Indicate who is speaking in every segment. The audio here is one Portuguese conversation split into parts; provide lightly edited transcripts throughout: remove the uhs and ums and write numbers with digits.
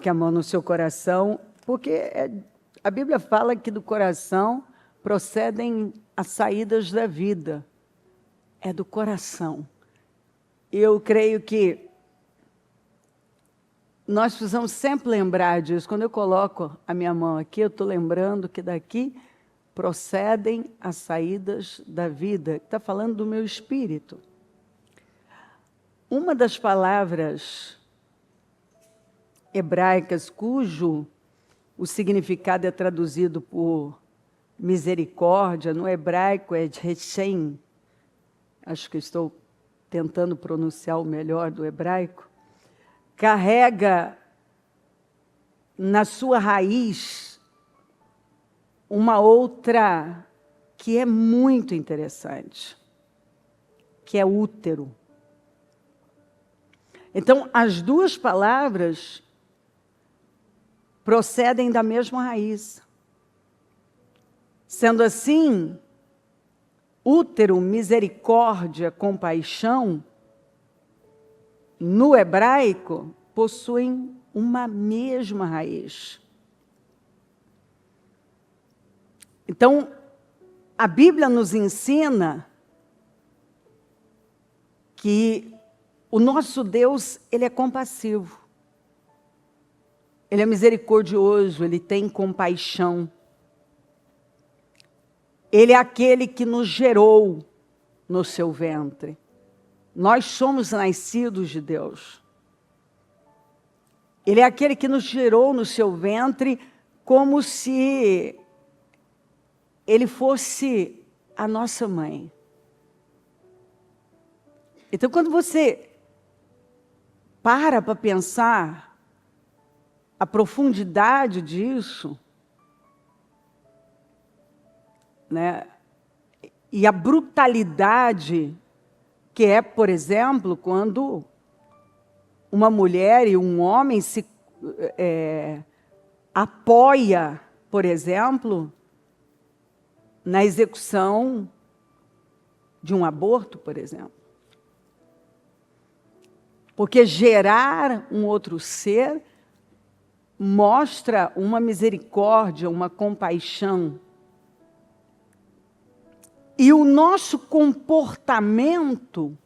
Speaker 1: Coloque a mão no seu coração, porque a Bíblia fala que do coração procedem as saídas da vida. É do coração. Eu creio que nós precisamos sempre lembrar disso. Quando eu coloco a minha mão aqui, eu estou lembrando que daqui procedem as saídas da vida. Está falando do meu espírito. Uma das palavras hebraicas cujo o significado é traduzido por misericórdia, no hebraico é Reshem. Acho que estou tentando pronunciar o melhor do hebraico. Carrega na sua raiz uma outra que é muito interessante, que é útero. Então, as duas palavras procedem da mesma raiz. Sendo assim, útero, misericórdia, compaixão, no hebraico, possuem uma mesma raiz. Então, a Bíblia nos ensina que o nosso Deus, ele é compassivo. Ele é misericordioso, ele tem compaixão. Ele é aquele que nos gerou no seu ventre. Nós somos nascidos de Deus. Ele é aquele que nos gerou no seu ventre como se ele fosse a nossa mãe. Então, quando você para pensar a profundidade disso, né, e a brutalidade que é, por exemplo, quando uma mulher e um homem se apoia, por exemplo, na execução de um aborto, por exemplo. Porque gerar um outro ser mostra uma misericórdia, uma compaixão. E o nosso comportamento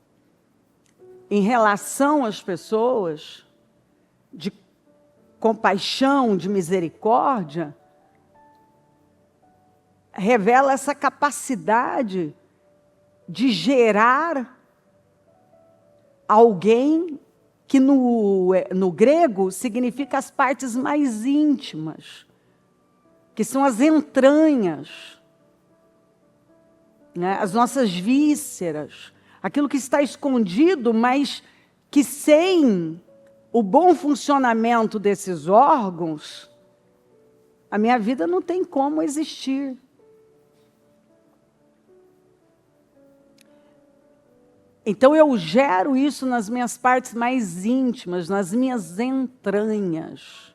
Speaker 1: em relação às pessoas, de compaixão, de misericórdia, revela essa capacidade de gerar alguém que no grego significa as partes mais íntimas, que são as entranhas, né? As nossas vísceras, aquilo que está escondido, mas que sem o bom funcionamento desses órgãos, a minha vida não tem como existir. Então, eu gero isso nas minhas partes mais íntimas, nas minhas entranhas.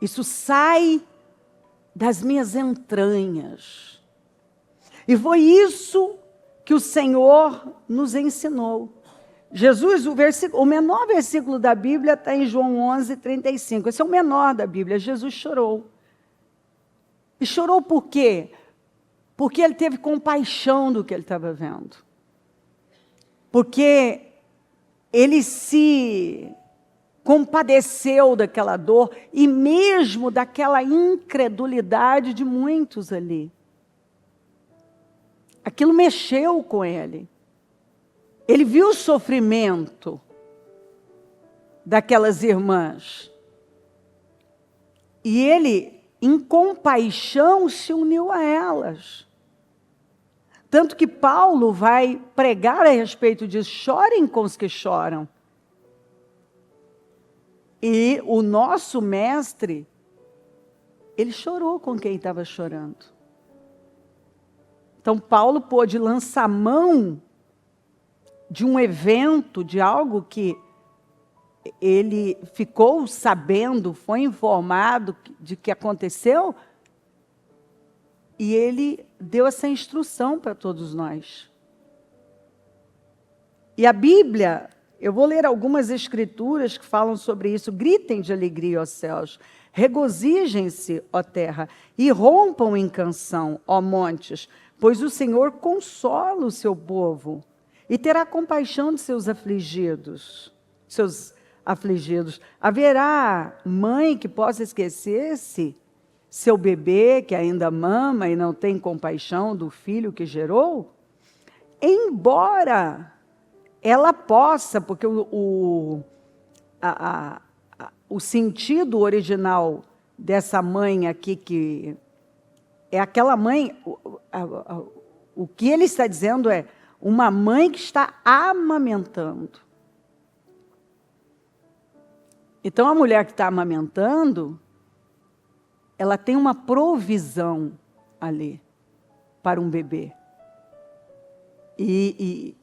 Speaker 1: Isso sai das minhas entranhas. E foi isso que o Senhor nos ensinou. Jesus, o menor versículo da Bíblia está em João 11:35. Esse é o menor da Bíblia. Jesus chorou. E chorou por quê? Porque ele teve compaixão do que ele estava vendo. Porque ele se compadeceu daquela dor e mesmo daquela incredulidade de muitos ali. Aquilo mexeu com ele. Ele viu o sofrimento daquelas irmãs. E ele, em compaixão, se uniu a elas. Tanto que Paulo vai pregar a respeito disso. Chorem com os que choram. E o nosso mestre, ele chorou com quem estava chorando. Então, Paulo pôde lançar mão de um evento, de algo que ele ficou sabendo, foi informado de que aconteceu, e ele deu essa instrução para todos nós. E a Bíblia, Eu vou ler algumas escrituras que falam sobre isso. Gritem de alegria, ó céus. Regozijem-se, ó terra, e rompam em canção, ó montes, pois o Senhor consola o seu povo e terá compaixão de seus afligidos. Haverá mãe que possa esquecer-se seu bebê que ainda mama e não tem compaixão do filho que gerou? Embora ela possa, porque o sentido original dessa mãe aqui, que é aquela mãe, o que ele está dizendo é uma mãe que está amamentando. Então, a mulher que está amamentando, ela tem uma provisão ali para um bebê. E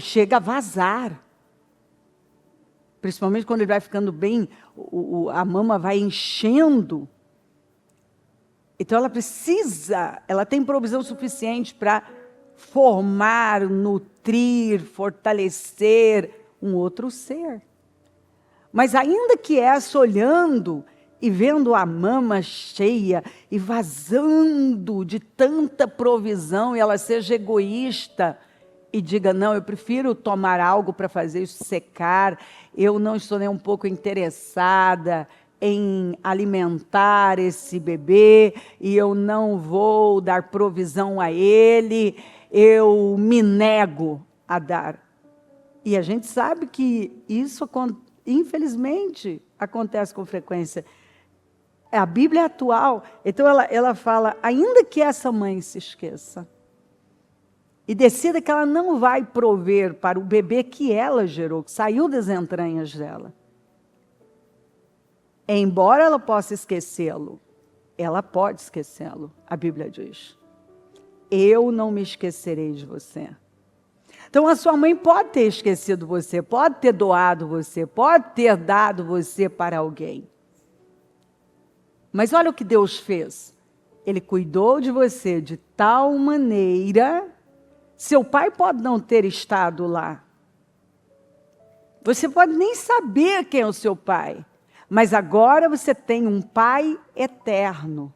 Speaker 1: chega a vazar. Principalmente quando ele vai ficando bem, a mama vai enchendo. Então ela tem provisão suficiente para formar, nutrir, fortalecer um outro ser. Mas ainda que essa olhando e vendo a mama cheia e vazando de tanta provisão, e ela seja egoísta e diga, não, eu prefiro tomar algo para fazer isso secar, eu não estou nem um pouco interessada em alimentar esse bebê, e eu não vou dar provisão a ele, eu me nego a dar. E a gente sabe que isso, infelizmente, acontece com frequência. A Bíblia é atual, então ela fala, ainda que essa mãe se esqueça, e decida que ela não vai prover para o bebê que ela gerou, que saiu das entranhas dela. Embora ela possa esquecê-lo, ela pode esquecê-lo, a Bíblia diz. Eu não me esquecerei de você. Então, a sua mãe pode ter esquecido você, pode ter doado você, pode ter dado você para alguém. Mas olha o que Deus fez. Ele cuidou de você de tal maneira. Seu pai pode não ter estado lá. Você pode nem saber quem é o seu pai. Mas agora você tem um pai eterno.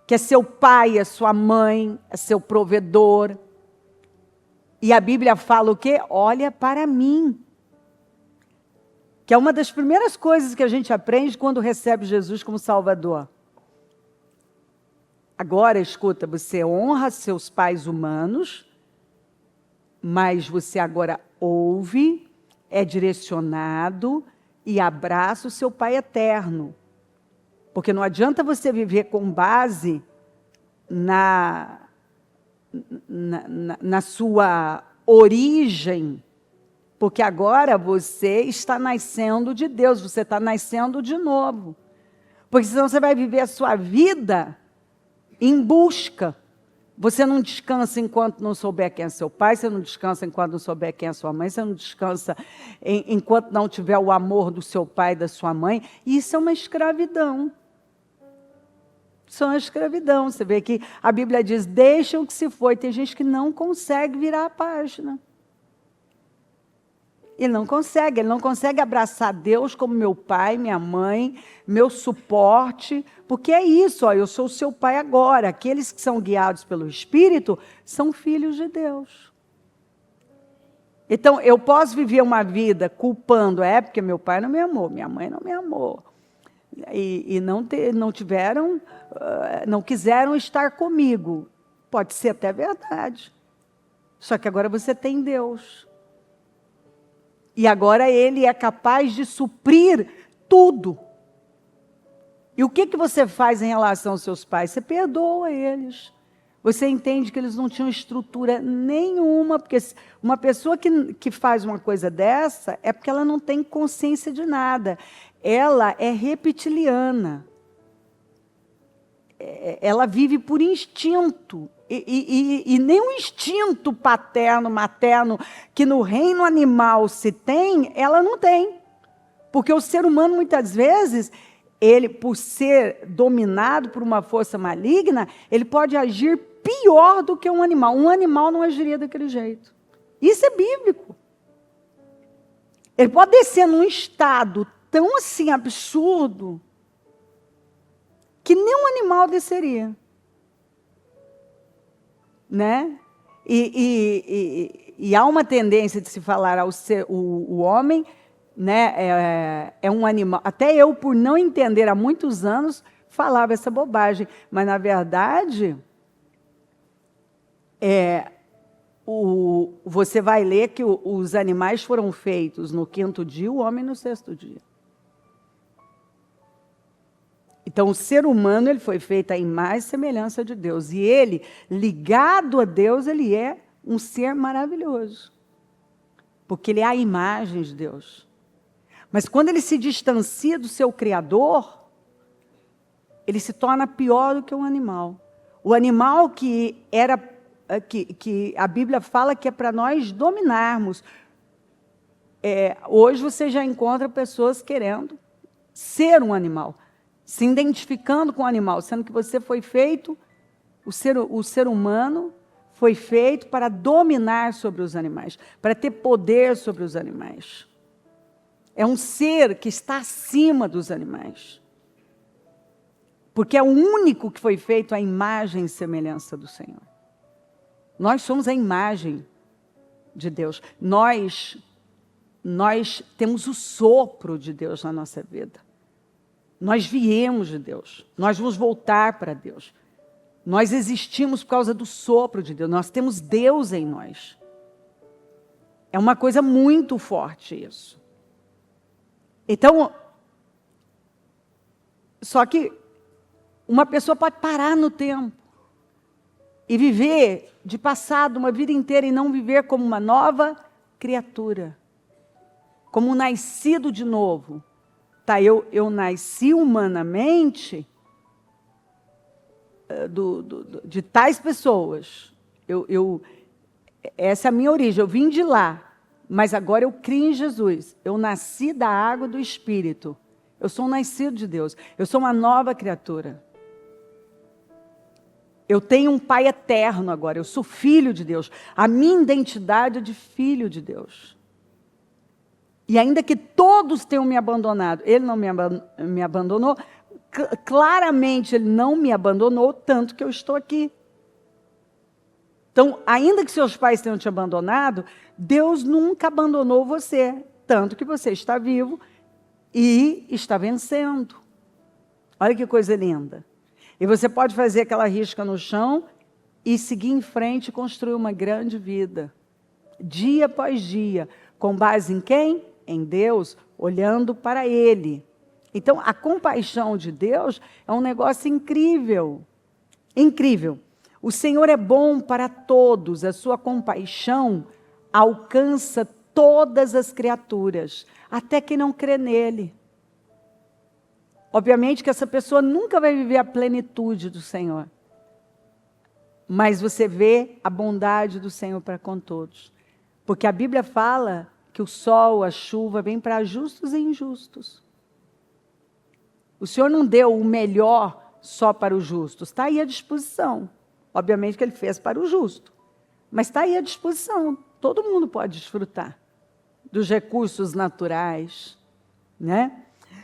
Speaker 1: Que é seu pai, é sua mãe, é seu provedor. E a Bíblia fala o quê? Olha para mim. Que é uma das primeiras coisas que a gente aprende quando recebe Jesus como Salvador. Agora, escuta, você honra seus pais humanos, mas você agora ouve, é direcionado e abraça o seu Pai eterno. Porque não adianta você viver com base na sua origem, porque agora você está nascendo de Deus, você está nascendo de novo. Porque senão você vai viver a sua vida em busca. Você não descansa enquanto não souber quem é seu pai, você não descansa enquanto não souber quem é sua mãe, você não descansa enquanto não tiver o amor do seu pai e da sua mãe. E isso é uma escravidão. Isso é uma escravidão. Você vê que a Bíblia diz, deixa o que se foi. Tem gente que não consegue virar a página. Ele não consegue abraçar Deus como meu pai, minha mãe, meu suporte, porque é isso, ó, eu sou o seu pai agora. Aqueles que são guiados pelo Espírito são filhos de Deus. Então, eu posso viver uma vida culpando, porque meu pai não me amou, minha mãe não me amou, e não quiseram estar comigo. Pode ser até verdade. Só que agora você tem Deus. E agora Ele é capaz de suprir tudo. E o que você faz em relação aos seus pais? Você perdoa eles. Você entende que eles não tinham estrutura nenhuma, porque uma pessoa que faz uma coisa dessa é porque ela não tem consciência de nada. Ela é reptiliana. Ela vive por instinto. E nem o instinto paterno, materno, que no reino animal se tem, ela não tem. Porque o ser humano, muitas vezes, ele, por ser dominado por uma força maligna, ele pode agir pior do que um animal. Um animal não agiria daquele jeito. Isso é bíblico. Ele pode descer num estado tão assim absurdo que nenhum animal desceria, né? E há uma tendência de se falar o homem, né, é um animal. Até eu, por não entender há muitos anos, falava essa bobagem. Mas, na verdade, você vai ler que os animais foram feitos no 5º dia, o homem no 6º dia. Então, o ser humano ele foi feito à imagem e semelhança de Deus. E ele, ligado a Deus, ele é um ser maravilhoso. Porque ele é a imagem de Deus. Mas quando ele se distancia do seu Criador, ele se torna pior do que um animal. O animal que a Bíblia fala que é para nós dominarmos. Hoje você já encontra pessoas querendo ser um animal, se identificando com o animal, sendo que você foi feito, o ser humano foi feito para dominar sobre os animais, para ter poder sobre os animais. É um ser que está acima dos animais. Porque é o único que foi feito à imagem e semelhança do Senhor. Nós somos a imagem de Deus. Nós temos o sopro de Deus na nossa vida. Nós viemos de Deus. Nós vamos voltar para Deus. Nós existimos por causa do sopro de Deus. Nós temos Deus em nós. É uma coisa muito forte isso. Então, só que uma pessoa pode parar no tempo e viver de passado uma vida inteira e não viver como uma nova criatura, como um nascido de novo. Tá, eu nasci humanamente de tais pessoas. Essa é a minha origem, eu vim de lá, mas agora eu criei em Jesus. Eu nasci da água e do Espírito. Eu sou um nascido de Deus. Eu sou uma nova criatura. Eu tenho um Pai eterno agora. Eu sou filho de Deus. A minha identidade é de filho de Deus. E ainda que todos tenham me abandonado, Ele não me abandonou. Claramente, Ele não me abandonou, tanto que eu estou aqui. Então, ainda que seus pais tenham te abandonado, Deus nunca abandonou você, tanto que você está vivo e está vencendo. Olha que coisa linda. E você pode fazer aquela risca no chão e seguir em frente e construir uma grande vida. Dia após dia. Com base em quem? Em Deus, olhando para Ele. Então, a compaixão de Deus é um negócio incrível. Incrível. O Senhor é bom para todos. A sua compaixão alcança todas as criaturas, até quem não crê nele. Obviamente que essa pessoa nunca vai viver a plenitude do Senhor. Mas você vê a bondade do Senhor para com todos. Porque a Bíblia fala que o sol, a chuva, vem para justos e injustos. O Senhor não deu o melhor só para os justos. Está aí à disposição. Obviamente que Ele fez para o justo. Mas está aí à disposição. Todo mundo pode desfrutar dos recursos naturais, né?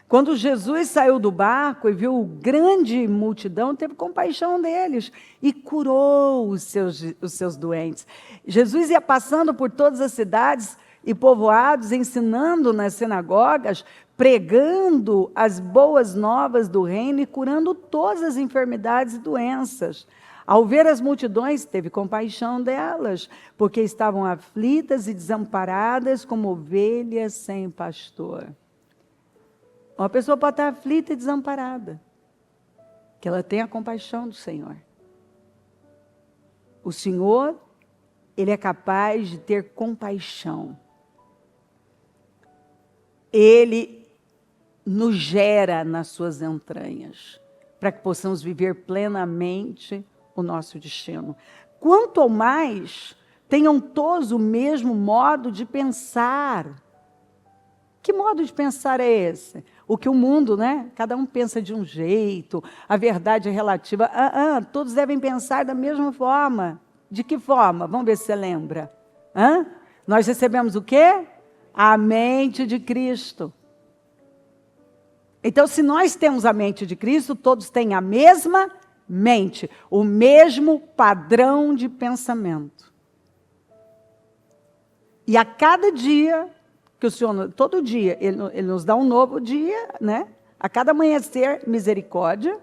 Speaker 1: Quando Jesus saiu do barco e viu grande multidão, teve compaixão deles e curou os seus doentes. Jesus ia passando por todas as cidades e povoados, ensinando nas sinagogas, pregando as boas novas do reino e curando todas as enfermidades e doenças. Ao ver as multidões, teve compaixão delas, porque estavam aflitas e desamparadas como ovelhas sem pastor. Uma pessoa pode estar aflita e desamparada, que ela tenha compaixão do Senhor. O Senhor, Ele é capaz de ter compaixão. Ele nos gera nas suas entranhas, para que possamos viver plenamente o nosso destino. Quanto ao mais, tenham todos o mesmo modo de pensar. Que modo de pensar é esse? O que o mundo, né? Cada um pensa de um jeito, a verdade é relativa. Todos devem pensar da mesma forma. De que forma? Vamos ver se você lembra. Nós recebemos o quê? A mente de Cristo. Então, se nós temos a mente de Cristo, todos têm a mesma mente, o mesmo padrão de pensamento. E a cada dia, que o Senhor, todo dia, Ele nos dá um novo dia, né? A cada amanhecer, misericórdia.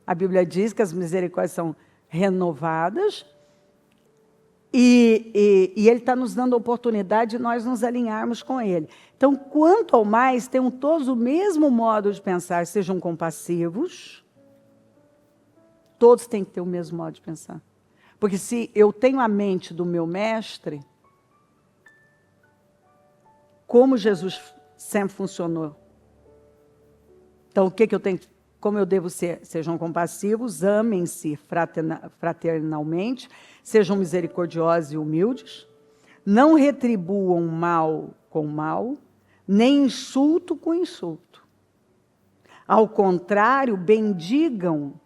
Speaker 1: A Bíblia diz que as misericórdias são renovadas. E Ele está nos dando a oportunidade de nós nos alinharmos com Ele. Então, quanto ao mais, tenham todos o mesmo modo de pensar, sejam compassivos. Todos têm que ter o mesmo modo de pensar. Porque se eu tenho a mente do meu mestre, como Jesus sempre funcionou. Então, o que eu tenho, como eu devo ser? Sejam compassivos, amem-se fraternalmente, sejam misericordiosos e humildes, não retribuam mal com mal, nem insulto com insulto. Ao contrário, bendigam,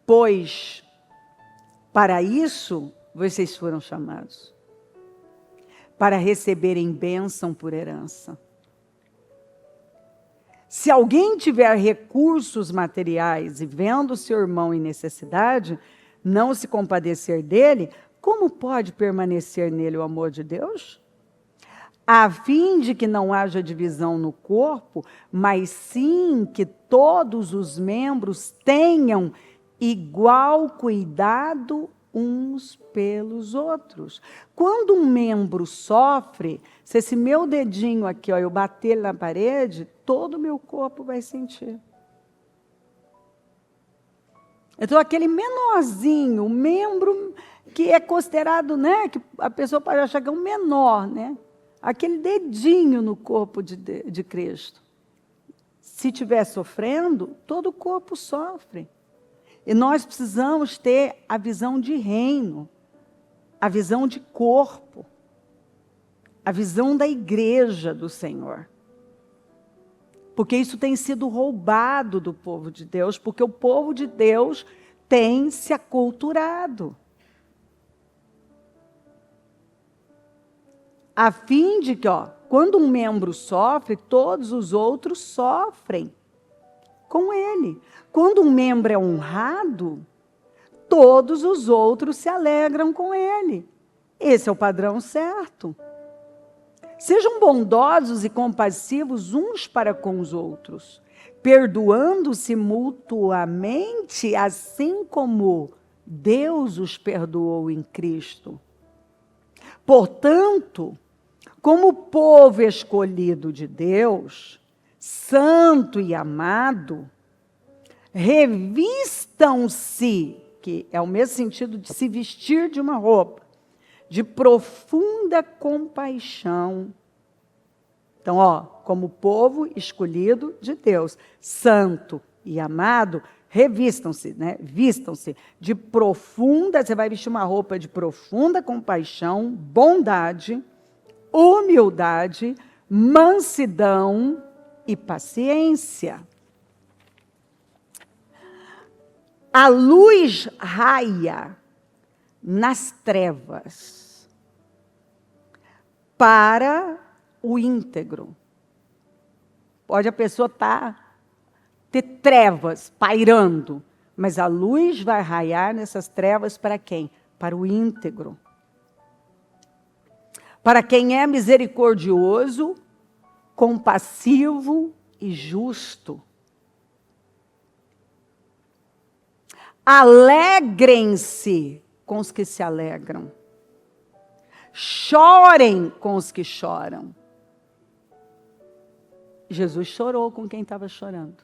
Speaker 1: pois para isso vocês foram chamados, para receberem bênção por herança. Se alguém tiver recursos materiais e vendo seu irmão em necessidade, não se compadecer dele, como pode permanecer nele o amor de Deus? A fim de que não haja divisão no corpo, mas sim que todos os membros tenham igual cuidado uns pelos outros. Quando um membro sofre, se esse meu dedinho aqui, ó, eu bater na parede, todo o meu corpo vai sentir. Então, aquele menorzinho, o membro que é considerado, né, que a pessoa pode achar que é um menor, né? Aquele dedinho no corpo de Cristo. Se estiver sofrendo, todo o corpo sofre. E nós precisamos ter a visão de reino, a visão de corpo, a visão da igreja do Senhor. Porque isso tem sido roubado do povo de Deus, porque o povo de Deus tem se aculturado. A fim de que, quando um membro sofre, todos os outros sofrem com ele. Quando um membro é honrado, todos os outros se alegram com ele. Esse é o padrão certo. Sejam bondosos e compassivos uns para com os outros, perdoando-se mutuamente, assim como Deus os perdoou em Cristo. Portanto, como povo escolhido de Deus, santo e amado, revistam-se, que é o mesmo sentido de se vestir de uma roupa, de profunda compaixão. Então, como povo escolhido de Deus, santo e amado, revistam-se, né? Vistam-se de profunda, você vai vestir uma roupa de profunda compaixão, bondade, humildade, mansidão e paciência. A luz raia nas trevas para o íntegro. Pode a pessoa ter trevas pairando, mas a luz vai raiar nessas trevas para quem? Para o íntegro. Para quem é misericordioso, compassivo e justo. Alegrem-se com os que se alegram. Chorem com os que choram. Jesus chorou com quem estava chorando.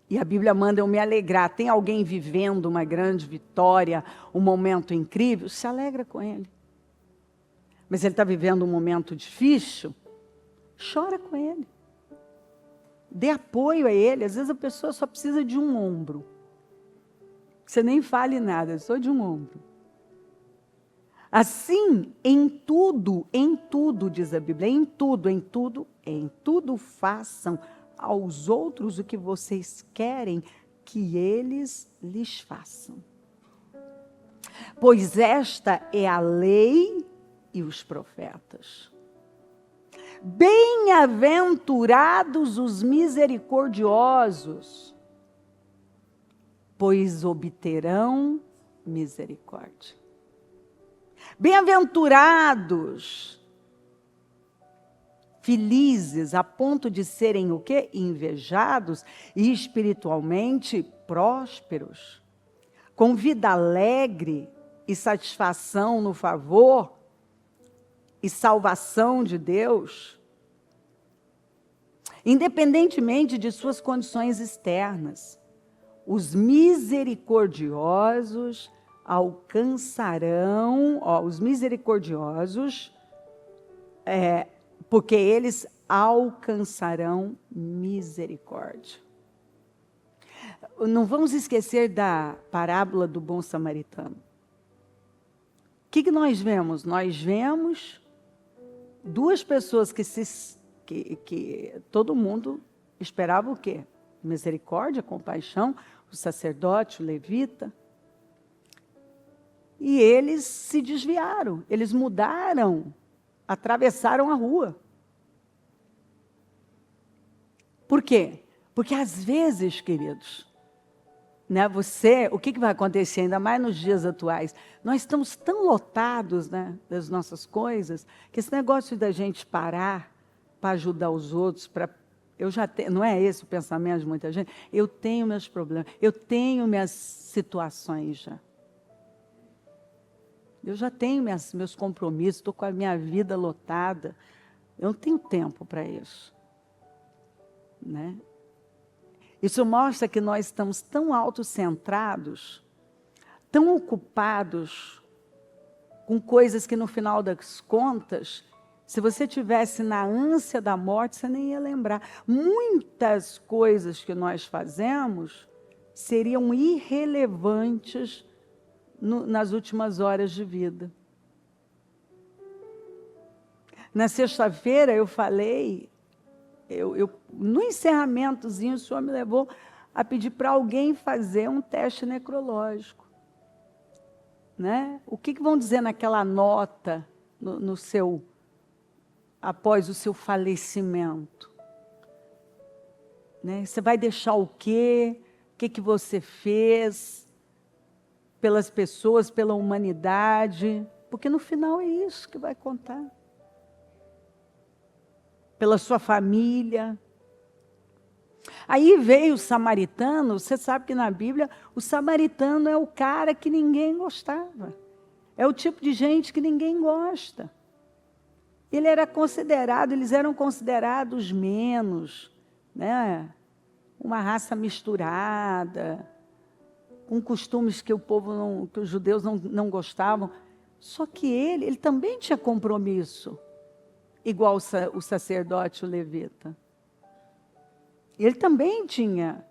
Speaker 1: E a Bíblia manda eu me alegrar. Tem alguém vivendo uma grande vitória, um momento incrível? Se alegra com ele. Mas ele está vivendo um momento difícil? Chora com ele. Dê apoio a ele. Às vezes a pessoa só precisa de um ombro. Você nem fale nada, só de um ombro. Assim, em tudo, diz a Bíblia, em tudo façam aos outros o que vocês querem que eles lhes façam. Pois esta é a lei e os profetas. Bem-aventurados os misericordiosos, pois obterão misericórdia. Bem-aventurados, felizes a ponto de serem o quê? Invejados e espiritualmente prósperos, com vida alegre e satisfação no favor e salvação de Deus, independentemente de suas condições externas. Os misericordiosos alcançarão, os misericordiosos, porque eles alcançarão misericórdia. Não vamos esquecer da parábola do bom samaritano. O que nós vemos? Nós vemos duas pessoas que todo mundo esperava o quê? Misericórdia, compaixão, o sacerdote, o levita. E eles se desviaram, eles mudaram, atravessaram a rua. Por quê? Porque às vezes, queridos, né, o que vai acontecer, ainda mais nos dias atuais? Nós estamos tão lotados, né, das nossas coisas, que esse negócio da gente parar para ajudar os outros, não é esse o pensamento de muita gente? Eu tenho meus problemas, eu tenho minhas situações já. Eu já tenho meus compromissos, estou com a minha vida lotada. Eu não tenho tempo para isso. Né? Isso mostra que nós estamos tão autocentrados, tão ocupados com coisas que, no final das contas, se você tivesse na ânsia da morte, você nem ia lembrar. Muitas coisas que nós fazemos seriam irrelevantes nas últimas horas de vida. Na sexta-feira eu falei, no encerramentozinho, o senhor me levou a pedir para alguém fazer um teste necrológico. Né? O que vão dizer naquela nota após o seu falecimento? Né? Você vai deixar o quê? O que você fez pelas pessoas, pela humanidade? Porque no final é isso que vai contar. Pela sua família. Aí veio o samaritano. Você sabe que na Bíblia o samaritano é o cara que ninguém gostava. É o tipo de gente que ninguém gosta. Eles eram considerados menos, né? Uma raça misturada, com costumes que que os judeus não gostavam. Só que ele também tinha compromisso, igual o sacerdote, o levita. Ele também tinha.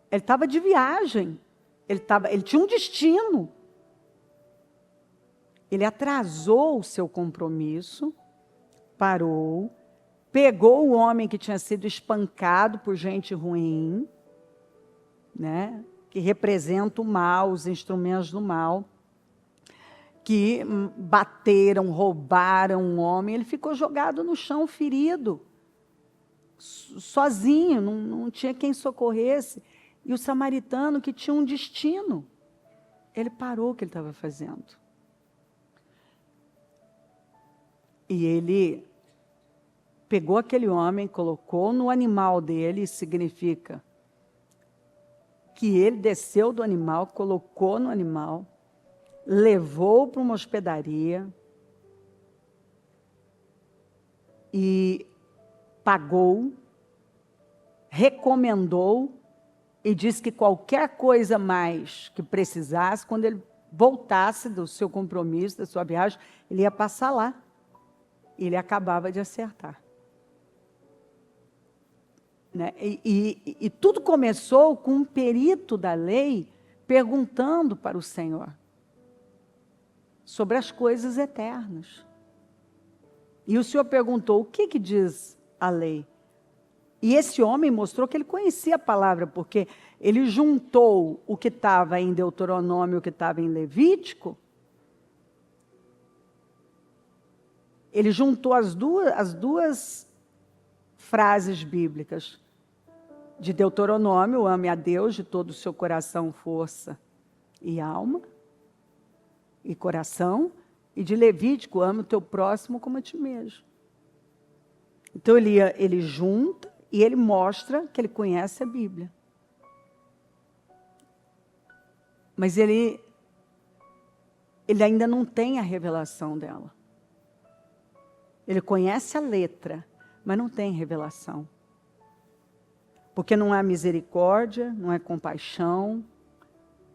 Speaker 1: Ele estava de viagem. Ele tinha um destino. Ele atrasou o seu compromisso, parou, pegou o homem que tinha sido espancado por gente ruim, né, que representa o mal, os instrumentos do mal, que bateram, roubaram um homem. Ele ficou jogado no chão, ferido, sozinho, não tinha quem socorresse. E o samaritano, que tinha um destino, ele parou o que ele estava fazendo. E ele pegou aquele homem, colocou no animal dele, significa que ele desceu do animal, colocou no animal, levou para uma hospedaria e pagou, recomendou e disse que qualquer coisa mais que precisasse, quando ele voltasse do seu compromisso, da sua viagem, ele ia passar lá. Ele acabava de acertar. Né? E tudo começou com um perito da lei perguntando para o Senhor sobre as coisas eternas. E o Senhor perguntou: o que diz a lei? E esse homem mostrou que ele conhecia a palavra, porque ele juntou o que estava em Deuteronômio, o que estava em Levítico, ele juntou as duas frases bíblicas de Deuteronômio, ame a Deus de todo o seu coração, força e alma e coração, e de Levítico, ame o teu próximo como a ti mesmo. Então ele junta e ele mostra que ele conhece a Bíblia. Mas ele ainda não tem a revelação dela. Ele conhece a letra, mas não tem revelação. Porque não há misericórdia, não há compaixão,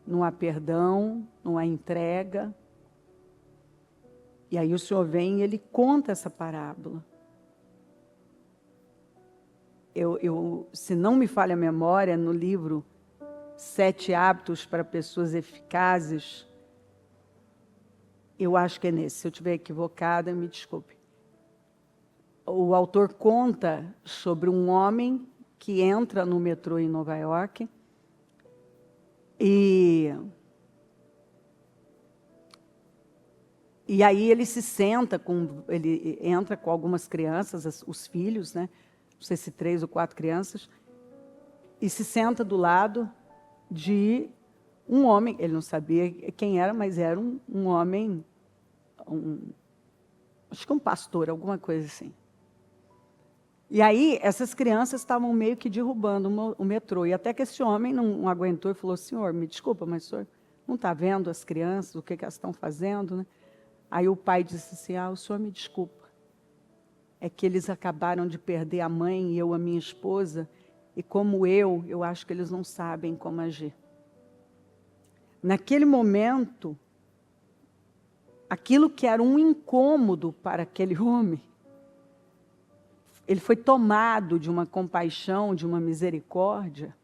Speaker 1: não há perdão, não há entrega. E aí o Senhor vem e ele conta essa parábola. Se não me falha a memória, no livro 7 Hábitos para Pessoas Eficazes, eu acho que é nesse. Se eu estiver equivocada, me desculpe. O autor conta sobre um homem que entra no metrô em Nova York e aí ele se senta, ele entra com algumas crianças, os filhos, né? Não sei se 3 ou 4 crianças, e se senta do lado de um homem, ele não sabia quem era, mas era um homem, acho que um pastor, alguma coisa assim. E aí, essas crianças estavam meio que derrubando o metrô. E até que esse homem não aguentou e falou, senhor, me desculpa, mas o senhor não está vendo as crianças, o que elas estão fazendo, né? Aí o pai disse assim, o senhor me desculpa. É que eles acabaram de perder a mãe e eu a minha esposa, e como eu acho que eles não sabem como agir. Naquele momento, aquilo que era um incômodo para aquele homem, ele foi tomado de uma compaixão, de uma misericórdia,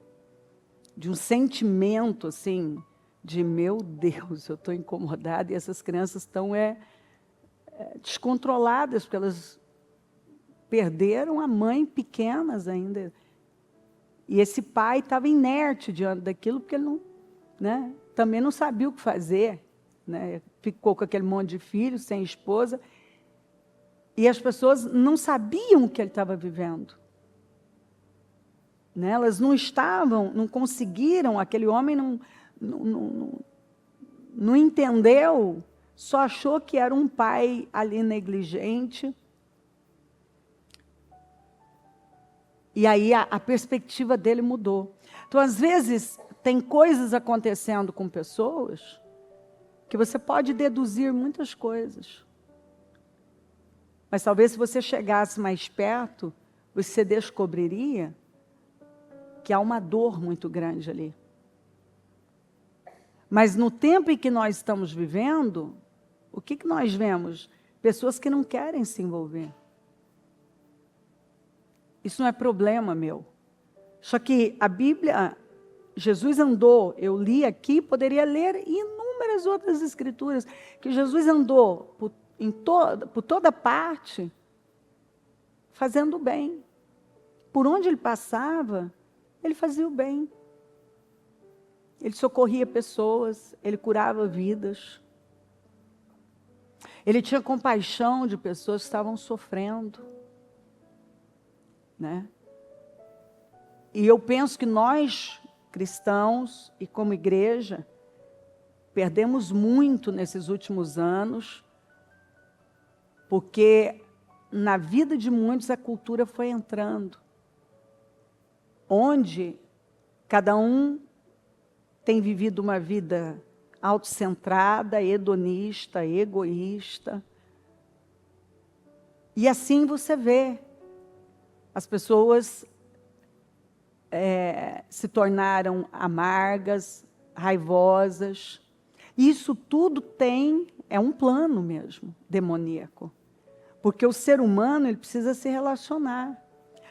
Speaker 1: de um sentimento assim, de meu Deus, eu estou incomodada e essas crianças estão descontroladas, porque elas perderam a mãe pequenas ainda. E esse pai estava inerte diante daquilo, porque ele também não sabia o que fazer. Né? Ficou com aquele monte de filhos, sem esposa. E as pessoas não sabiam o que ele estava vivendo. Né? Elas não conseguiram, aquele homem não entendeu, só achou que era um pai ali negligente. E aí a perspectiva dele mudou. Então, às vezes, tem coisas acontecendo com pessoas que você pode deduzir muitas coisas. Mas talvez se você chegasse mais perto, você descobriria que há uma dor muito grande ali. Mas no tempo em que nós estamos vivendo, o que nós vemos? Pessoas que não querem se envolver. Isso não é problema meu. Só que a Bíblia, Jesus andou, eu li aqui, poderia ler inúmeras outras escrituras, que Jesus andou por toda parte, fazendo o bem. Por onde ele passava, ele fazia o bem. Ele socorria pessoas, ele curava vidas. Ele tinha compaixão de pessoas que estavam sofrendo. Né? E eu penso que nós, cristãos e como igreja, perdemos muito nesses últimos anos, porque na vida de muitos a cultura foi entrando, onde cada um tem vivido uma vida autocentrada, hedonista, egoísta. E assim você vê, as pessoas se tornaram amargas, raivosas. Isso tudo é um plano mesmo, demoníaco. Porque o ser humano ele precisa se relacionar.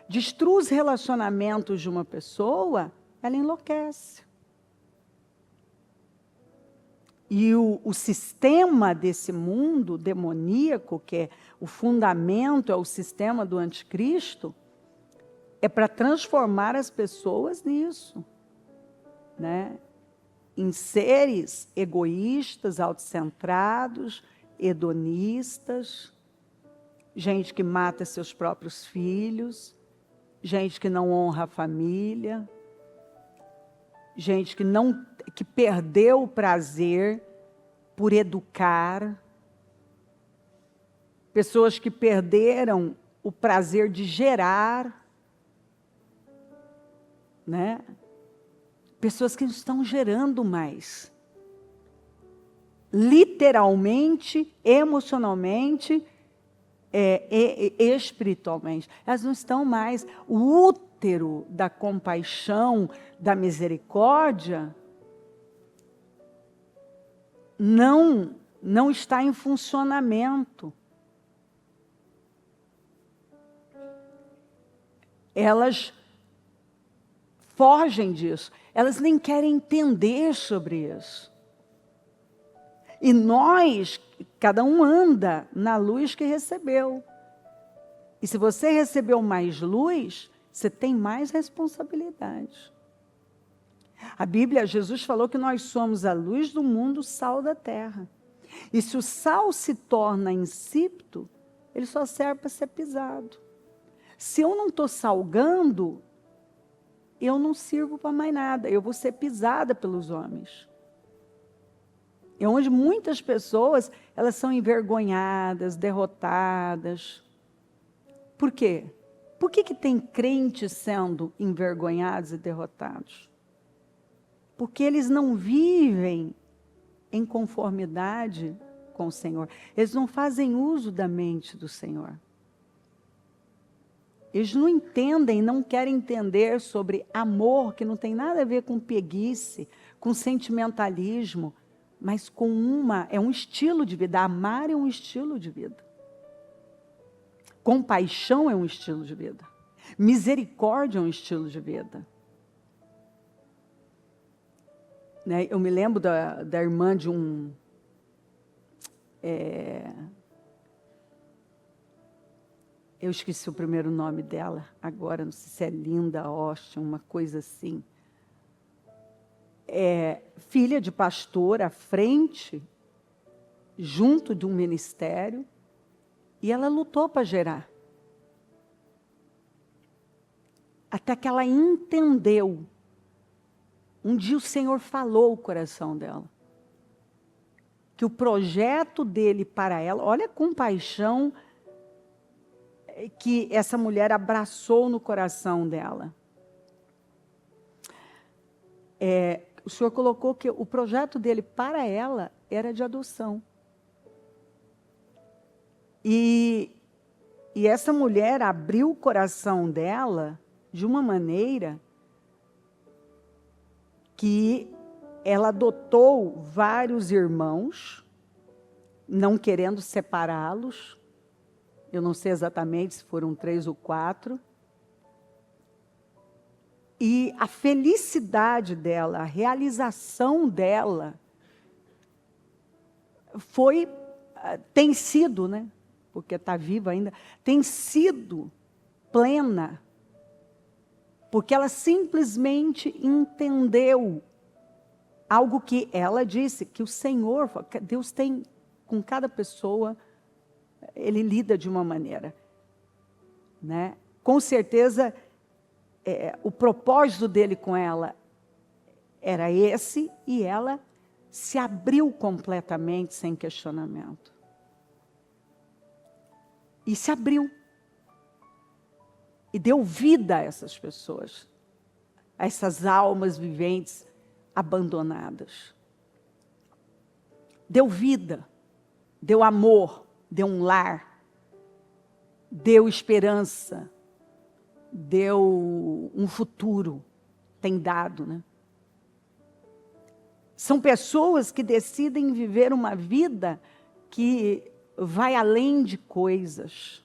Speaker 1: Destrua os relacionamentos de uma pessoa, ela enlouquece. E o sistema desse mundo demoníaco, que é o fundamento, é o sistema do anticristo, é para transformar as pessoas nisso, né? Em seres egoístas, autocentrados, hedonistas, gente que mata seus próprios filhos, gente que não honra a família, gente que perdeu o prazer por educar, pessoas que perderam o prazer de gerar, né? Pessoas que não estão gerando mais. Literalmente, emocionalmente, espiritualmente. Elas não estão mais. O útero da compaixão, da misericórdia, não está em funcionamento. Elas fogem disso. Elas nem querem entender sobre isso. E nós, cada um anda na luz que recebeu. E se você recebeu mais luz, você tem mais responsabilidade. A Bíblia, Jesus falou que nós somos a luz do mundo, o sal da terra. E se o sal se torna insípido, ele só serve para ser pisado. Se eu não estou salgando, eu não sirvo para mais nada. Eu vou ser pisada pelos homens. É onde muitas pessoas, elas são envergonhadas, derrotadas. Por quê? Por que tem crentes sendo envergonhados e derrotados? Porque eles não vivem em conformidade com o Senhor. Eles não fazem uso da mente do Senhor. Eles não entendem, não querem entender sobre amor, que não tem nada a ver com preguiça, com sentimentalismo, mas é um estilo de vida. Amar é um estilo de vida. Compaixão é um estilo de vida. Misericórdia é um estilo de vida. Né? Eu me lembro da irmã de um... eu esqueci o primeiro nome dela agora, não sei se é Linda Austin, uma coisa assim. Filha de pastor à frente, junto de um ministério, e ela lutou para gerar. Até que ela entendeu. Um dia o Senhor falou o coração dela. Que o projeto dele para ela, olha a compaixão que essa mulher abraçou no coração dela. O Senhor colocou que o projeto dele para ela era de adoção. E essa mulher abriu o coração dela de uma maneira que ela adotou vários irmãos, não querendo separá-los. Eu não sei exatamente se foram 3 ou 4. E a felicidade dela, a realização dela, tem sido, né? Porque está viva ainda, tem sido plena. Porque ela simplesmente entendeu algo que ela disse, que o Senhor, Deus tem com cada pessoa, Ele lida de uma maneira. Né? Com certeza, o propósito dele com ela era esse, e ela se abriu completamente, sem questionamento. E se abriu. E deu vida a essas pessoas, a essas almas viventes abandonadas. Deu vida, deu amor, deu um lar, deu esperança, deu um futuro, tem dado, né? São pessoas que decidem viver uma vida que vai além de coisas.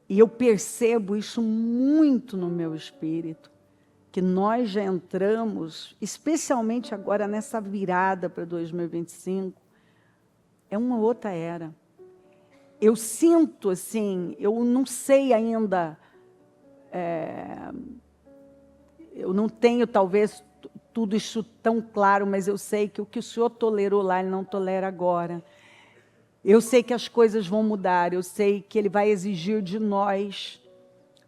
Speaker 1: E eu percebo isso muito no meu espírito, que nós já entramos, especialmente agora nessa virada para 2025, é uma outra era. Eu sinto assim, eu não sei ainda, eu não tenho talvez tudo isso tão claro, mas eu sei que o que o Senhor tolerou lá, Ele não tolera agora. Eu sei que as coisas vão mudar, eu sei que Ele vai exigir de nós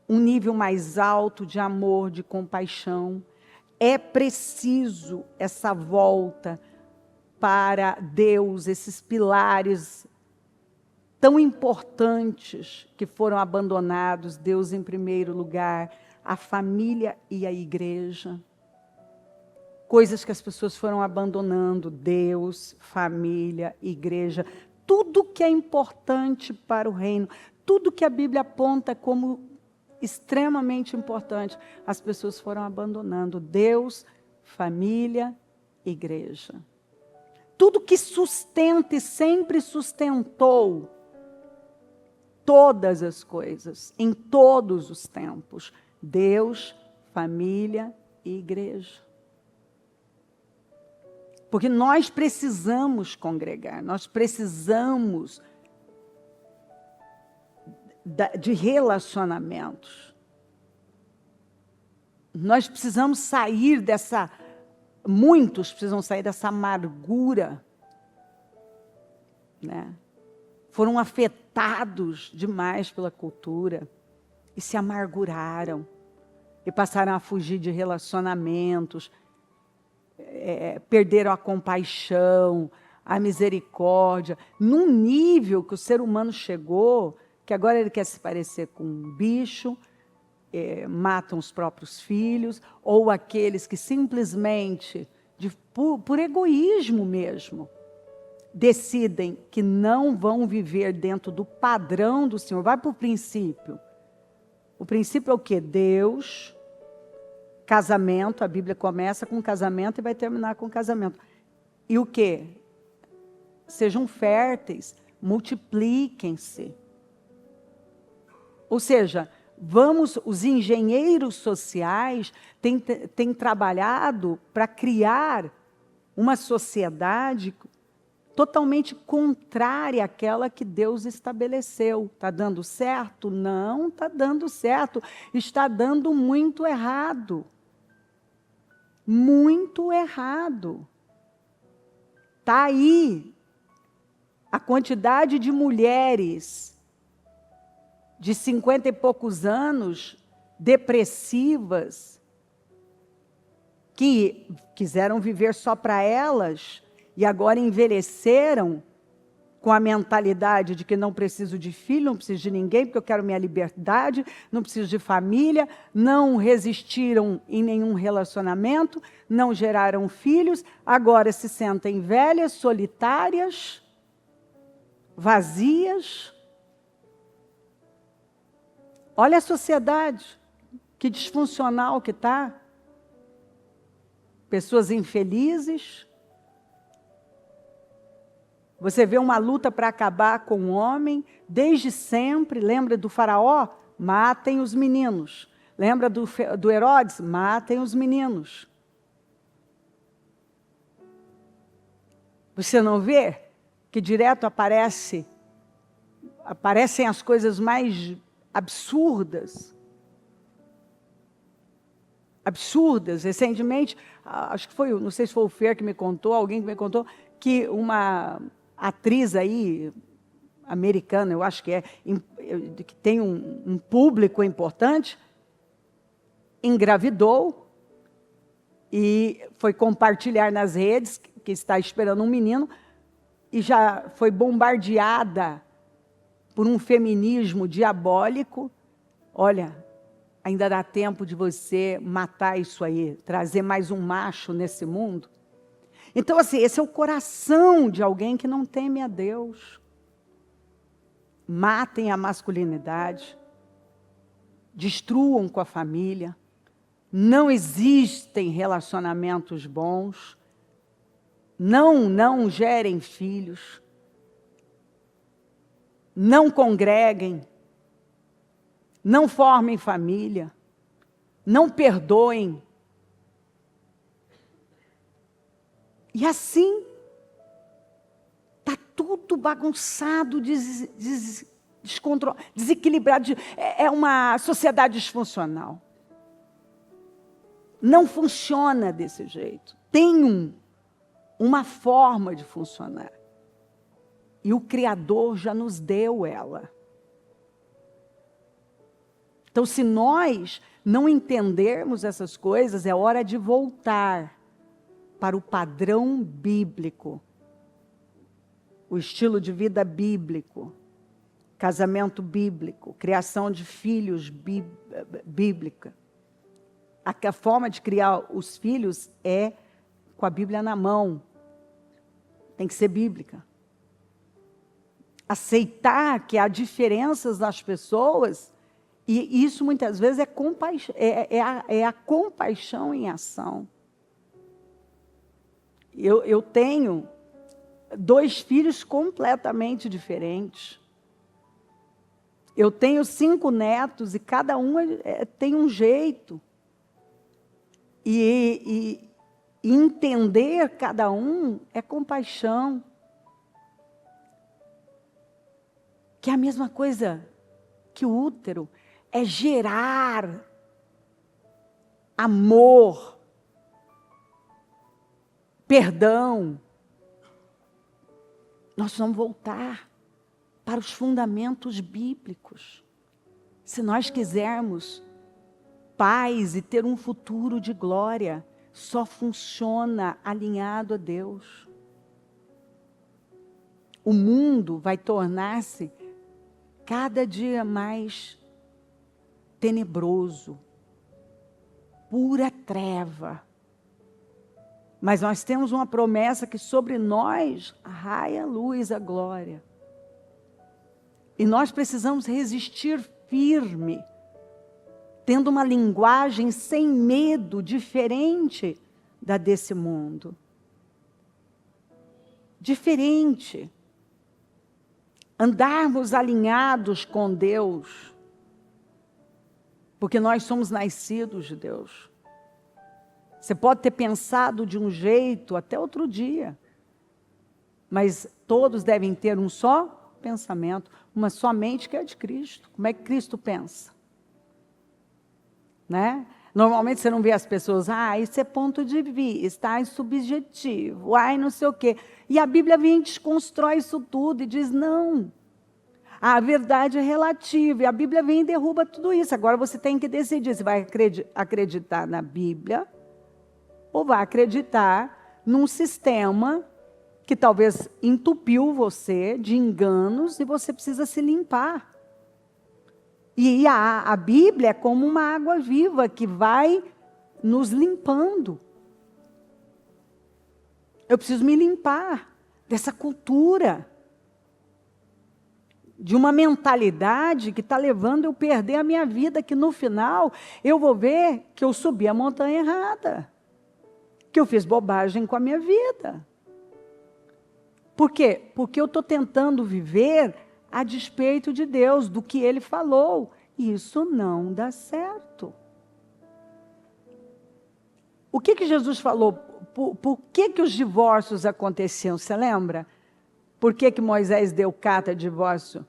Speaker 1: um nível mais alto de amor, de compaixão. É preciso essa volta para Deus, esses pilares tão importantes que foram abandonados, Deus em primeiro lugar, a família e a igreja. Coisas que as pessoas foram abandonando, Deus, família, igreja, tudo que é importante para o reino, tudo que a Bíblia aponta como extremamente importante, as pessoas foram abandonando, Deus, família, igreja. Tudo que sustenta e sempre sustentou todas as coisas, em todos os tempos, Deus, família e igreja. Porque nós precisamos congregar, nós precisamos de relacionamentos. Nós precisamos sair dessa, muitos precisam sair dessa amargura, né? Foram afetados demais pela cultura e se amarguraram e passaram a fugir de relacionamentos, perderam a compaixão, a misericórdia, num nível que o ser humano chegou, que agora ele quer se parecer com um bicho, matam os próprios filhos, ou aqueles que simplesmente, por egoísmo mesmo, decidem que não vão viver dentro do padrão do Senhor. Vai para o princípio. O princípio é o quê? Deus, casamento, a Bíblia começa com casamento e vai terminar com casamento. E o quê? Sejam férteis, multipliquem-se. Ou seja, os engenheiros sociais têm trabalhado para criar uma sociedade totalmente contrária àquela que Deus estabeleceu. Está dando certo? Não está dando certo. Está dando muito errado. Muito errado. Está aí a quantidade de mulheres de 50 e poucos anos, depressivas, que quiseram viver só para elas e agora envelheceram com a mentalidade de que não preciso de filho, não preciso de ninguém, porque eu quero minha liberdade, não preciso de família, não resistiram em nenhum relacionamento, não geraram filhos, agora se sentem velhas, solitárias, vazias. Olha a sociedade, que disfuncional que está. Pessoas infelizes. Você vê uma luta para acabar com o homem, desde sempre. Lembra do faraó? Matem os meninos. Lembra do Herodes? Matem os meninos. Você não vê que direto aparecem as coisas mais absurdas. Absurdas. Recentemente, acho que foi, não sei se foi o Fer que me contou, alguém que me contou, que uma atriz aí, americana, eu acho que que tem um público importante, engravidou e foi compartilhar nas redes que está esperando um menino e já foi bombardeada por um feminismo diabólico. Olha, ainda dá tempo de você matar isso aí, trazer mais um macho nesse mundo. Então, assim, esse é o coração de alguém que não teme a Deus. Matem a masculinidade, destruam com a família, não existem relacionamentos bons, não gerem filhos, não congreguem, não formem família, não perdoem. E assim, está tudo bagunçado, descontrolado, desequilibrado. É uma sociedade disfuncional. Não funciona desse jeito. Tem uma forma de funcionar. E o Criador já nos deu ela. Então, se nós não entendermos essas coisas, é hora de voltar para o padrão bíblico, o estilo de vida bíblico, casamento bíblico, criação de filhos bíblica. A forma de criar os filhos é com a Bíblia na mão. Tem que ser bíblica. Aceitar que há diferenças nas pessoas, e isso muitas vezes é a compaixão em ação. Eu tenho 2 filhos completamente diferentes. Eu tenho 5 netos e cada um tem um jeito. E entender cada um é compaixão. Que é a mesma coisa que o útero, é gerar amor, perdão. Nós vamos voltar para os fundamentos bíblicos. Se nós quisermos paz e ter um futuro de glória, só funciona alinhado a Deus. O mundo vai tornar-se cada dia mais tenebroso, pura treva. Mas nós temos uma promessa que sobre nós raia a luz, a glória. E nós precisamos resistir firme, tendo uma linguagem sem medo, diferente da desse mundo. Diferente. Andarmos alinhados com Deus, porque nós somos nascidos de Deus. Você pode ter pensado de um jeito até outro dia, mas todos devem ter um só pensamento, uma só mente que é de Cristo. Como é que Cristo pensa? Né? Normalmente você não vê as pessoas, isso é ponto de vista, é subjetivo, não sei o quê. E a Bíblia vem e desconstrói isso tudo e diz, não, a verdade é relativa. E a Bíblia vem e derruba tudo isso. Agora você tem que decidir se vai acreditar na Bíblia ou vai acreditar num sistema que talvez entupiu você de enganos e você precisa se limpar. E a Bíblia é como uma água viva que vai nos limpando. Eu preciso me limpar dessa cultura, de uma mentalidade que está levando eu perder a minha vida, que no final eu vou ver que eu subi a montanha errada, que eu fiz bobagem com a minha vida. Por quê? Porque eu estou tentando viver a despeito de Deus, do que Ele falou. Isso não dá certo. O que Jesus falou? Por que os divórcios aconteciam? Você lembra? Por que Moisés deu carta de divórcio?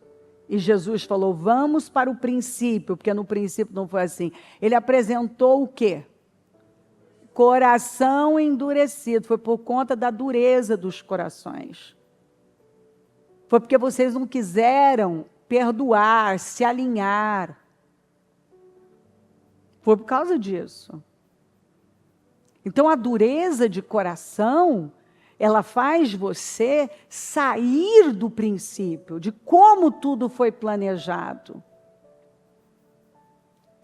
Speaker 1: E Jesus falou, vamos para o princípio, porque no princípio não foi assim. Ele apresentou o quê? Coração endurecido. Foi por conta da dureza dos corações. Foi porque vocês não quiseram perdoar, se alinhar. Foi por causa disso. Então, a dureza de coração, ela faz você sair do princípio, de como tudo foi planejado.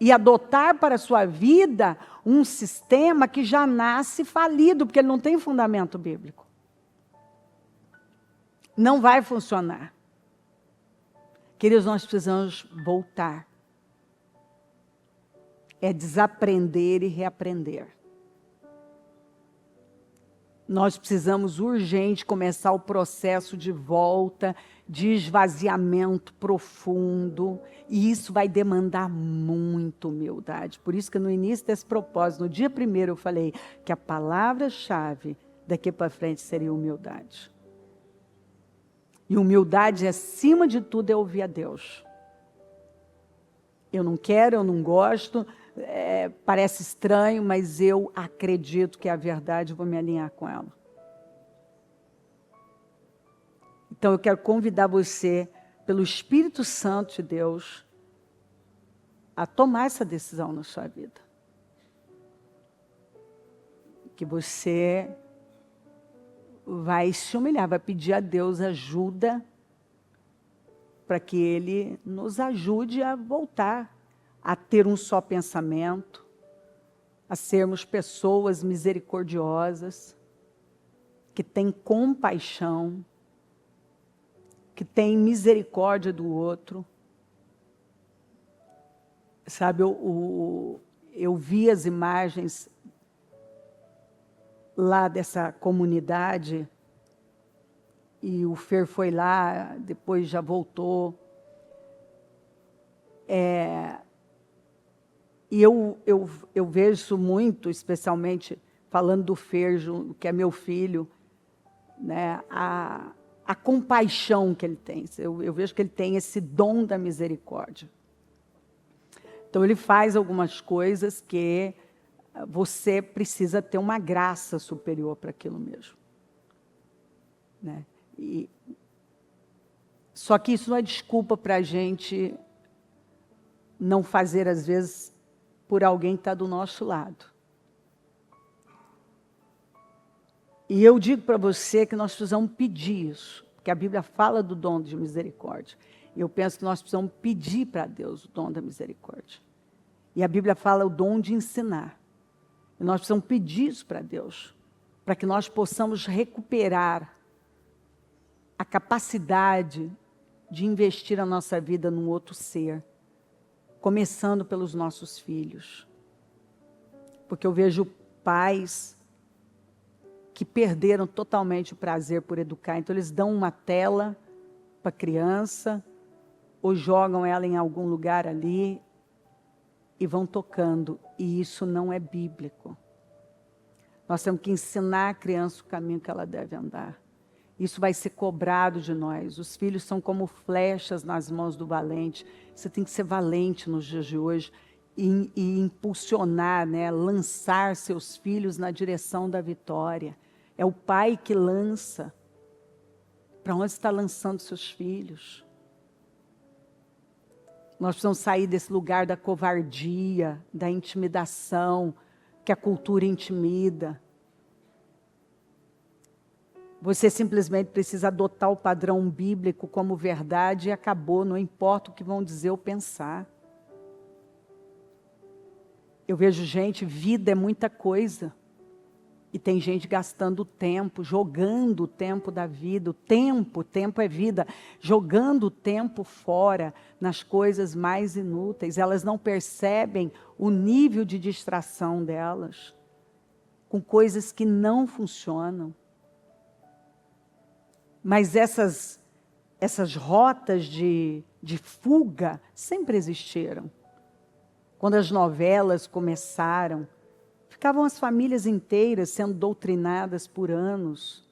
Speaker 1: E adotar para a sua vida um sistema que já nasce falido, porque ele não tem fundamento bíblico. Não vai funcionar. Queridos, nós precisamos voltar. É desaprender e reaprender. Nós precisamos urgente começar o processo de volta, de esvaziamento profundo, e isso vai demandar muita humildade. Por isso que no início desse propósito, no dia 1º, eu falei que a palavra-chave daqui para frente seria humildade. E humildade, acima de tudo, é ouvir a Deus. Eu não quero, eu não gosto, parece estranho, mas eu acredito que é a verdade, eu vou me alinhar com ela. Então eu quero convidar você, pelo Espírito Santo de Deus, a tomar essa decisão na sua vida. Que você vai se humilhar, vai pedir a Deus ajuda para que Ele nos ajude a voltar a ter um só pensamento, a sermos pessoas misericordiosas, que têm compaixão, que têm misericórdia do outro. Sabe, eu vi as imagens lá dessa comunidade, e o Fer foi lá, depois já voltou. E eu vejo isso muito, especialmente falando do Fer, que é meu filho, né? A compaixão que ele tem. Eu vejo que ele tem esse dom da misericórdia. Então ele faz algumas coisas que você precisa ter uma graça superior para aquilo mesmo. Né? Só que isso não é desculpa para a gente não fazer, às vezes, por alguém que está do nosso lado. E eu digo para você que nós precisamos pedir isso, porque a Bíblia fala do dom de misericórdia. E eu penso que nós precisamos pedir para Deus o dom da misericórdia. E a Bíblia fala o dom de ensinar. E nós precisamos pedir isso para Deus, para que nós possamos recuperar a capacidade de investir a nossa vida num outro ser, começando pelos nossos filhos. Porque eu vejo pais que perderam totalmente o prazer por educar. Então eles dão uma tela para a criança, ou jogam ela em algum lugar ali, e vão tocando. E isso não é bíblico. Nós temos que ensinar a criança o caminho que ela deve andar. Isso vai ser cobrado de nós. Os filhos são como flechas nas mãos do valente. Você tem que ser valente nos dias de hoje e impulsionar, né? Lançar seus filhos na direção da vitória. É o pai que lança. Para onde está lançando seus filhos? Nós precisamos sair desse lugar da covardia, da intimidação, que a cultura intimida. Você simplesmente precisa adotar o padrão bíblico como verdade e acabou, não importa o que vão dizer ou pensar. Eu vejo gente, vida é muita coisa. E tem gente gastando tempo, jogando o tempo da vida. O tempo é vida. Jogando o tempo fora nas coisas mais inúteis. Elas não percebem o nível de distração delas com coisas que não funcionam. Mas essas rotas de fuga sempre existiram. Quando as novelas começaram, ficavam as famílias inteiras sendo doutrinadas por anos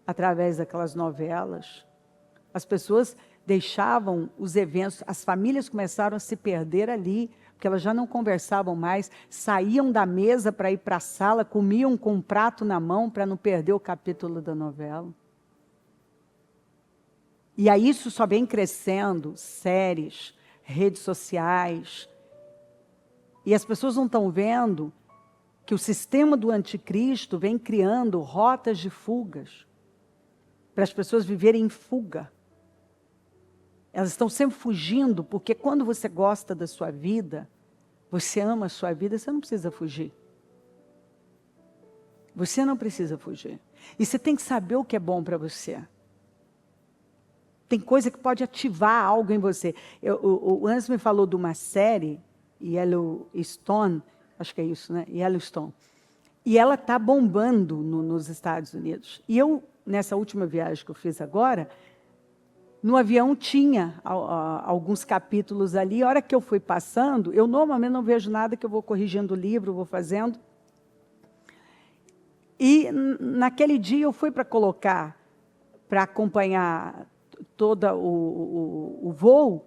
Speaker 1: através daquelas novelas. As pessoas deixavam os eventos, as famílias começaram a se perder ali, porque elas já não conversavam mais, saíam da mesa para ir para a sala, comiam com um prato na mão para não perder o capítulo da novela. E aí isso só vem crescendo, séries, redes sociais. E as pessoas não estão vendo que o sistema do anticristo vem criando rotas de fugas, para as pessoas viverem em fuga. Elas estão sempre fugindo, porque quando você gosta da sua vida, você ama a sua vida, você não precisa fugir. Você não precisa fugir. E você tem que saber o que é bom para você. Tem coisa que pode ativar algo em você. O Anderson me falou de uma série, Yellowstone, acho que é isso, né? Yellowstone. E ela está bombando nos Estados Unidos. E eu, nessa última viagem que eu fiz agora, no avião tinha alguns capítulos ali. A hora que eu fui passando, eu normalmente não vejo nada, que eu vou corrigindo o livro, vou fazendo. E naquele dia eu fui para colocar, para acompanhar todo o voo.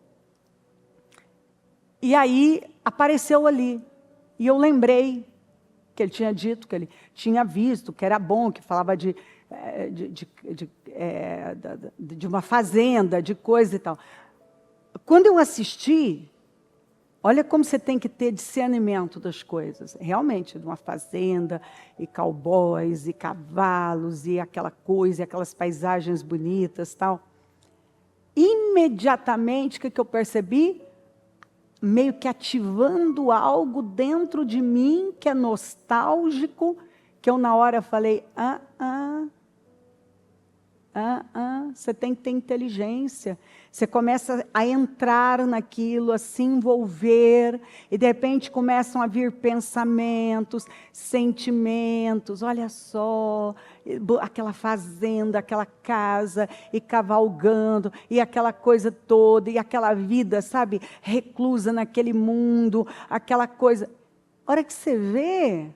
Speaker 1: E aí apareceu ali. E eu lembrei que ele tinha dito, que ele tinha visto, que era bom, que falava de uma fazenda, de coisa e tal. Quando eu assisti, olha como você tem que ter discernimento das coisas. Realmente, de uma fazenda, e cowboys, e cavalos, e aquela coisa, e aquelas paisagens bonitas, tal. Imediatamente, o que eu percebi? Meio que ativando algo dentro de mim, que é nostálgico, que eu na hora falei, você tem que ter inteligência. Você começa a entrar naquilo, a se envolver, e de repente começam a vir pensamentos, sentimentos, olha só, aquela fazenda, aquela casa, e cavalgando, e aquela coisa toda, e aquela vida, sabe, reclusa naquele mundo, aquela coisa. A hora que você vê,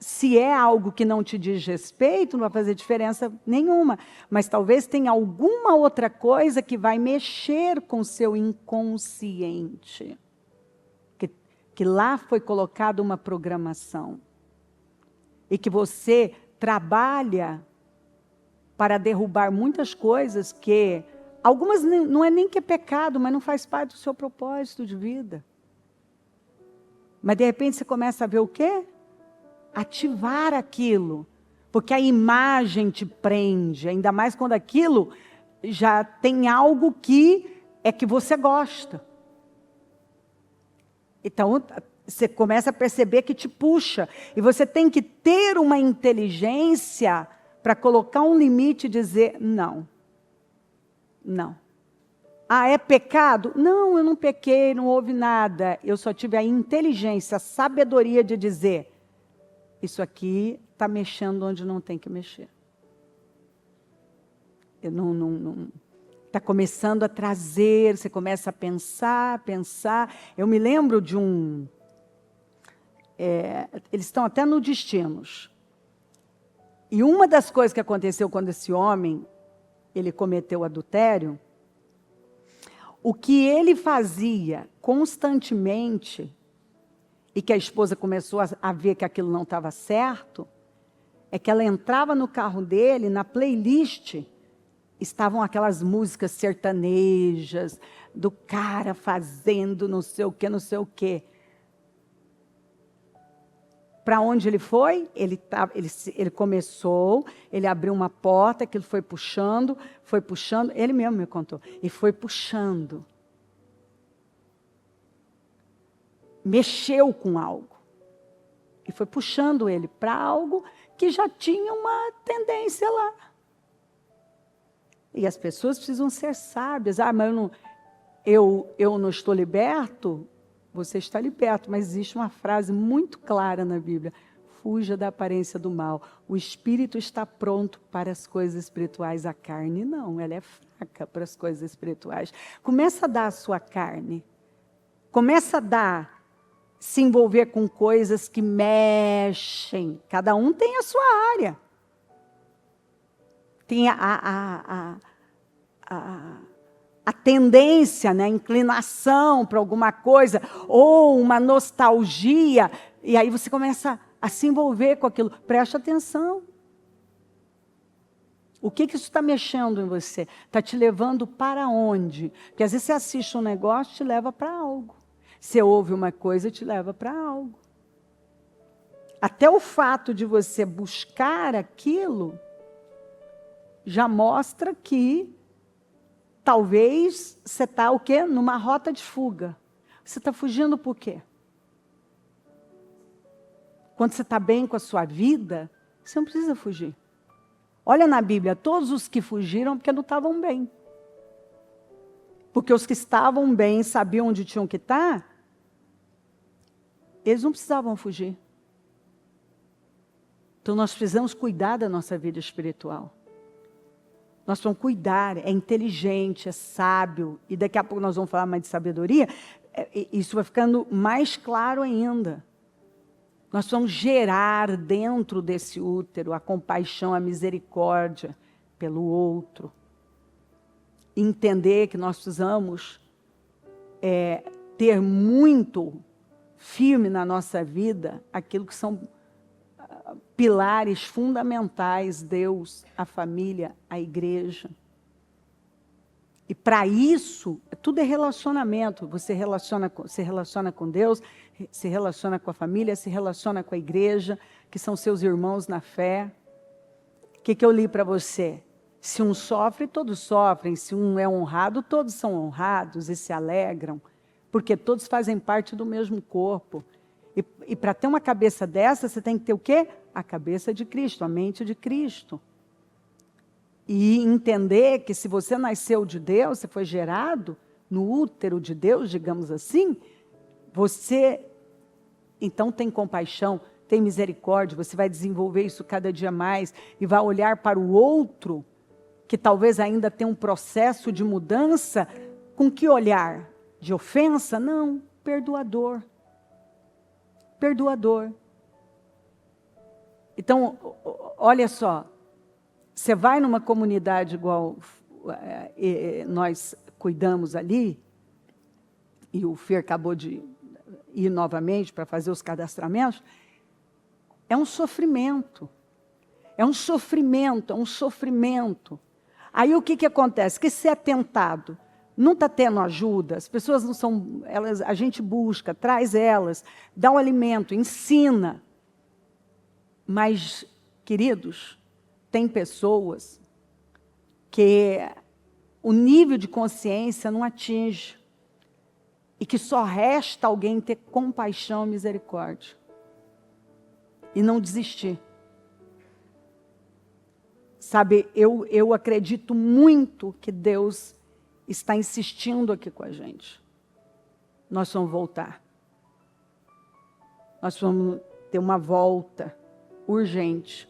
Speaker 1: se é algo que não te diz respeito, não vai fazer diferença nenhuma. Mas talvez tenha alguma outra coisa que vai mexer com o seu inconsciente. Que lá foi colocada uma programação. E que você trabalha para derrubar muitas coisas que... Algumas não é nem que é pecado, mas não faz parte do seu propósito de vida. Mas de repente você começa a ver o quê? Ativar aquilo, porque a imagem te prende, ainda mais quando aquilo já tem algo que você gosta. Então, você começa a perceber que te puxa, e você tem que ter uma inteligência para colocar um limite e dizer, não, não. Ah, é pecado? Não, eu não pequei, não houve nada, eu só tive a inteligência, a sabedoria de dizer, isso aqui está mexendo onde não tem que mexer. Está começando a trazer, você começa a pensar. Eu me lembro de eles estão até no Destinos. E uma das coisas que aconteceu quando esse homem, ele cometeu adultério, o que ele fazia constantemente, e que a esposa começou a ver que aquilo não estava certo, é que ela entrava no carro dele, na playlist, estavam aquelas músicas sertanejas, do cara fazendo não sei o quê. Para onde ele foi? Ele começou, ele abriu uma porta, aquilo foi puxando, ele mesmo me contou, e foi puxando. Mexeu com algo. E foi puxando ele para algo que já tinha uma tendência lá. E as pessoas precisam ser sábias. Ah, mas eu não estou liberto? Você está liberto. Mas existe uma frase muito clara na Bíblia. Fuja da aparência do mal. O espírito está pronto para as coisas espirituais. A carne não, ela é fraca para as coisas espirituais. Começa a dar a sua carne. Começa a se envolver com coisas que mexem. Cada um tem a sua área. Tem a tendência, né, a inclinação para alguma coisa, ou uma nostalgia, e aí você começa a se envolver com aquilo. Preste atenção. O que isso está mexendo em você? Está te levando para onde? Porque às vezes você assiste um negócio e te leva para algo. Você ouve uma coisa e te leva para algo. Até o fato de você buscar aquilo já mostra que talvez você está o quê? Numa rota de fuga. Você está fugindo por quê? Quando você está bem com a sua vida, você não precisa fugir. Olha na Bíblia, todos os que fugiram porque não estavam bem. Porque os que estavam bem, sabiam onde tinham que estar, eles não precisavam fugir. Então nós precisamos cuidar da nossa vida espiritual. Nós vamos cuidar, é inteligente, é sábio, e daqui a pouco nós vamos falar mais de sabedoria, isso vai ficando mais claro ainda. Nós vamos gerar dentro desse útero a compaixão, a misericórdia pelo outro. Entender que nós precisamos ter muito firme na nossa vida aquilo que são pilares fundamentais: Deus, a família, a igreja. E para isso, tudo é relacionamento. Você se relaciona com Deus, se relaciona com a família, se relaciona com a igreja, que são seus irmãos na fé. O que eu li para você? Se um sofre, todos sofrem. Se um é honrado, todos são honrados e se alegram. Porque todos fazem parte do mesmo corpo. E para ter uma cabeça dessa, você tem que ter o quê? A cabeça de Cristo, a mente de Cristo. E entender que se você nasceu de Deus, você foi gerado no útero de Deus, digamos assim, você então tem compaixão, tem misericórdia, você vai desenvolver isso cada dia mais e vai olhar para o outro, que talvez ainda tenha um processo de mudança. Com que olhar? De ofensa? Não, perdoador. Perdoador. Então, olha só, você vai numa comunidade igual nós cuidamos ali, e o Fer acabou de ir novamente para fazer os cadastramentos, é um sofrimento. É um sofrimento, é um sofrimento. Aí o que acontece? Que se é tentado, não está tendo ajuda, as pessoas não são, a gente busca, traz elas, dá o alimento, ensina. Mas, queridos, tem pessoas que o nível de consciência não atinge e que só resta alguém ter compaixão e misericórdia e não desistir. Sabe, eu acredito muito que Deus está insistindo aqui com a gente. Nós vamos voltar. Nós vamos ter uma volta urgente.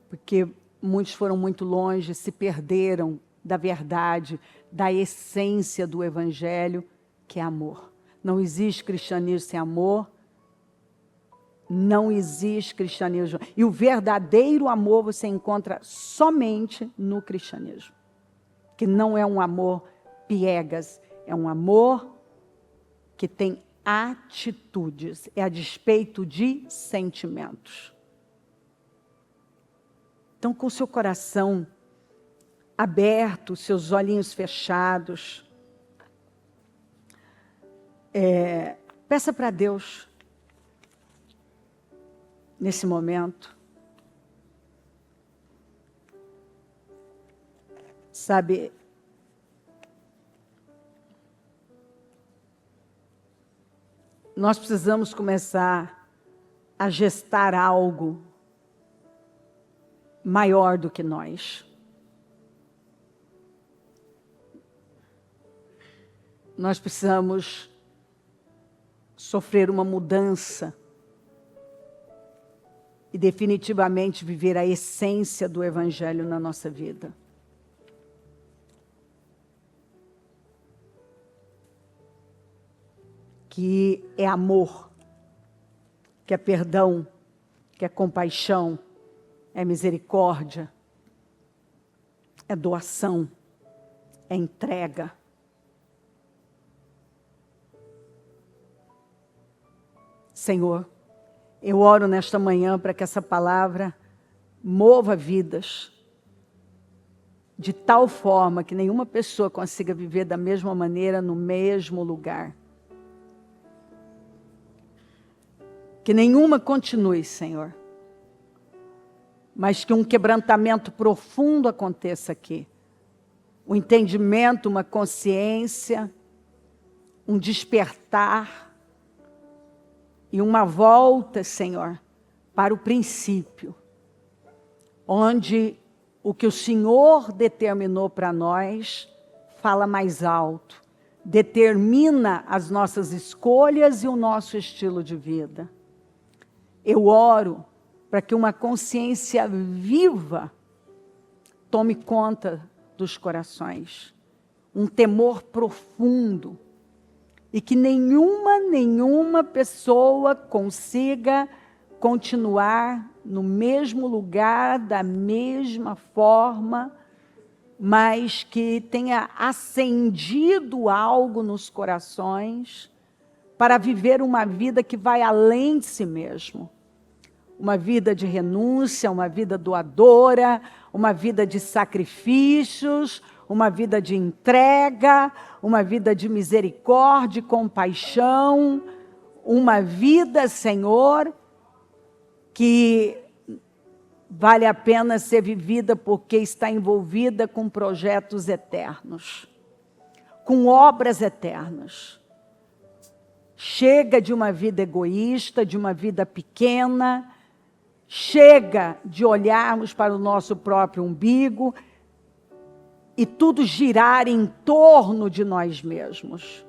Speaker 1: Porque muitos foram muito longe, se perderam da verdade, da essência do Evangelho, que é amor. Não existe cristianismo sem amor. Não existe cristianismo. E o verdadeiro amor você encontra somente no cristianismo. Que não é um amor piegas, é um amor que tem atitudes, é a despeito de sentimentos. Então, com o seu coração aberto, seus olhinhos fechados, peça para Deus, nesse momento, sabe, nós precisamos começar a gestar algo maior do que nós. Nós precisamos sofrer uma mudança e definitivamente viver a essência do Evangelho na nossa vida. Que é amor, que é perdão, que é compaixão, é misericórdia, é doação, é entrega. Senhor, eu oro nesta manhã para que essa palavra mova vidas, de tal forma que nenhuma pessoa consiga viver da mesma maneira, no mesmo lugar. Que nenhuma continue, Senhor, mas que um quebrantamento profundo aconteça aqui. Um entendimento, uma consciência, um despertar e uma volta, Senhor, para o princípio, onde o que o Senhor determinou para nós fala mais alto, determina as nossas escolhas e o nosso estilo de vida. Eu oro para que uma consciência viva tome conta dos corações, um temor profundo, e que nenhuma pessoa consiga continuar no mesmo lugar, da mesma forma, mas que tenha acendido algo nos corações, para viver uma vida que vai além de si mesmo. Uma vida de renúncia, uma vida doadora, uma vida de sacrifícios, uma vida de entrega, uma vida de misericórdia e compaixão, uma vida, Senhor, que vale a pena ser vivida porque está envolvida com projetos eternos, com obras eternas. Chega de uma vida egoísta, de uma vida pequena, chega de olharmos para o nosso próprio umbigo e tudo girar em torno de nós mesmos.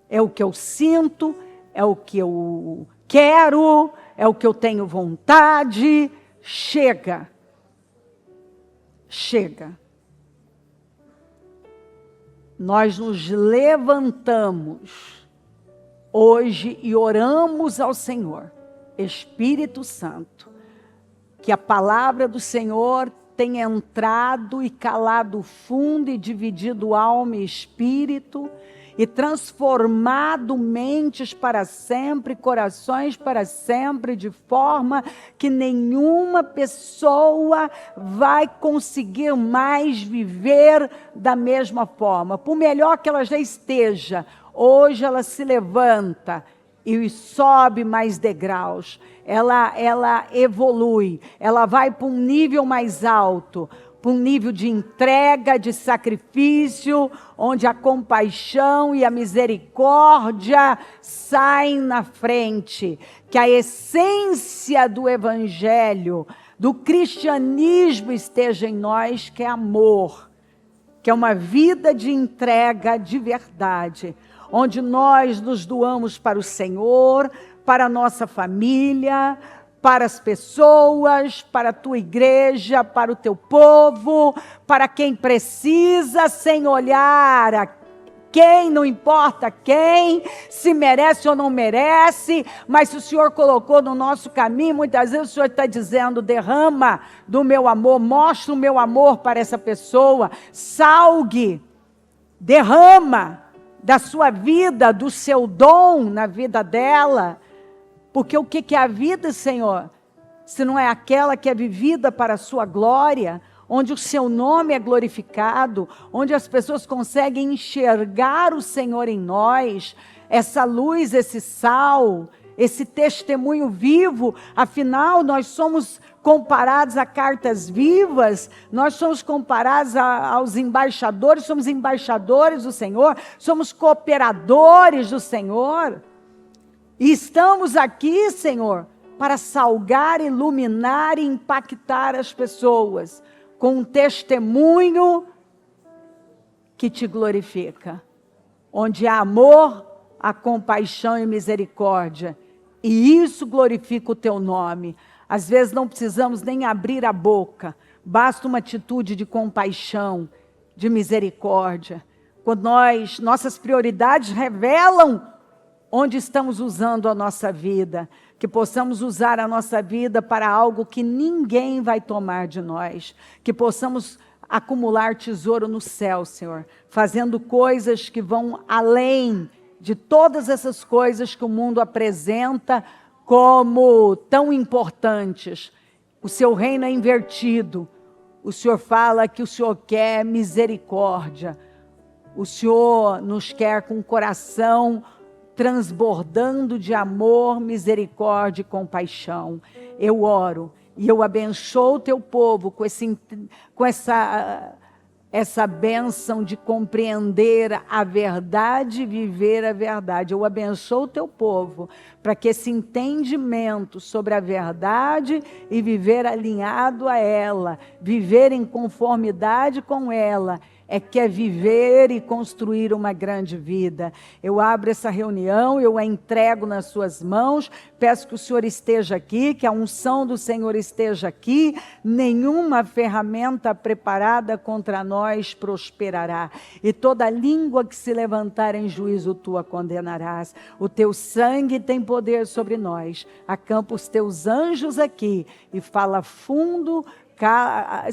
Speaker 1: É o que eu sinto, é o que eu quero, é o que eu tenho vontade. Chega. Chega. Nós nos levantamos hoje e oramos ao Senhor, Espírito Santo, que a palavra do Senhor tenha entrado e calado fundo e dividido alma e espírito e transformado mentes para sempre, corações para sempre, de forma que nenhuma pessoa vai conseguir mais viver da mesma forma. Por melhor que ela já esteja, hoje ela se levanta e sobe mais degraus, ela evolui, ela vai para um nível mais alto, para um nível de entrega, de sacrifício, onde a compaixão e a misericórdia saem na frente, que a essência do evangelho, do cristianismo esteja em nós, que é amor, que é uma vida de entrega de verdade, onde nós nos doamos para o Senhor, para a nossa família, para as pessoas, para a tua igreja, para o teu povo, para quem precisa, sem olhar a quem, não importa quem, se merece ou não merece, mas se o Senhor colocou no nosso caminho, muitas vezes o Senhor está dizendo, derrama do meu amor, mostra o meu amor para essa pessoa, salgue, derrama da sua vida, do seu dom na vida dela, porque o que é a vida, Senhor? Se não é aquela que é vivida para a sua glória, onde o seu nome é glorificado, onde as pessoas conseguem enxergar o Senhor em nós, essa luz, esse sal, esse testemunho vivo. Afinal, nós somos comparados a cartas vivas, nós somos comparados aos embaixadores, somos embaixadores do Senhor, somos cooperadores do Senhor. E estamos aqui, Senhor, para salgar, iluminar e impactar as pessoas com um testemunho que te glorifica, onde há amor, há compaixão e misericórdia, e isso glorifica o teu nome. Às vezes não precisamos nem abrir a boca, basta uma atitude de compaixão, de misericórdia. Quando nossas prioridades revelam onde estamos usando a nossa vida, que possamos usar a nossa vida para algo que ninguém vai tomar de nós, que possamos acumular tesouro no céu, Senhor, fazendo coisas que vão além de todas essas coisas que o mundo apresenta como tão importantes. O seu reino é invertido, o Senhor fala que o Senhor quer misericórdia, o Senhor nos quer com o coração transbordando de amor, misericórdia e compaixão. Eu oro e eu abençoo o teu povo com essa bênção de compreender a verdade e viver a verdade. Eu abençoo o teu povo para que esse entendimento sobre a verdade e viver alinhado a ela, viver em conformidade com ela, é viver e construir uma grande vida. Eu abro essa reunião, eu a entrego nas suas mãos, peço que o Senhor esteja aqui, que a unção do Senhor esteja aqui, nenhuma ferramenta preparada contra nós prosperará, e toda língua que se levantar em juízo tu a condenarás. O teu sangue tem poder sobre nós, acampa os teus anjos aqui, e fala fundo,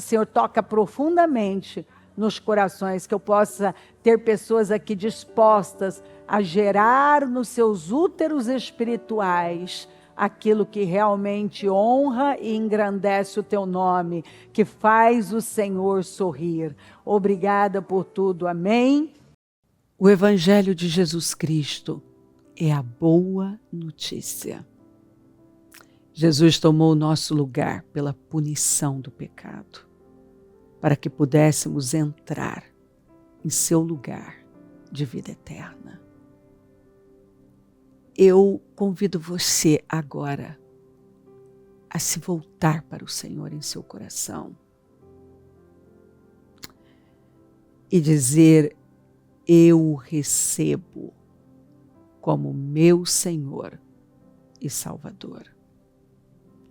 Speaker 1: Senhor, toca profundamente nos corações, que eu possa ter pessoas aqui dispostas a gerar nos seus úteros espirituais aquilo que realmente honra e engrandece o teu nome, que faz o Senhor sorrir. Obrigada por tudo, amém? O Evangelho de Jesus Cristo é a boa notícia. Jesus tomou o nosso lugar pela punição do pecado, para que pudéssemos entrar em seu lugar de vida eterna. Eu convido você agora a se voltar para o Senhor em seu coração e dizer: eu o recebo como meu Senhor e Salvador.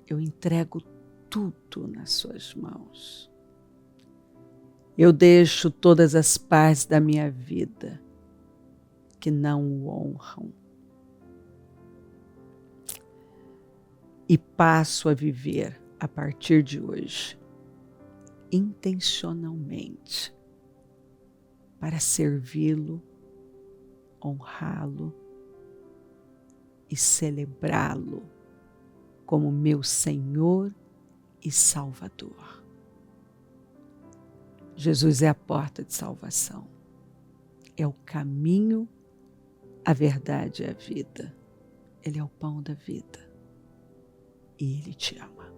Speaker 1: Eu entrego tudo nas suas mãos. Eu deixo todas as partes da minha vida que não o honram e passo a viver a partir de hoje intencionalmente para servi-lo, honrá-lo e celebrá-lo como meu Senhor e Salvador. Jesus é a porta de salvação, é o caminho, a verdade e a vida. Ele é o pão da vida e Ele te ama.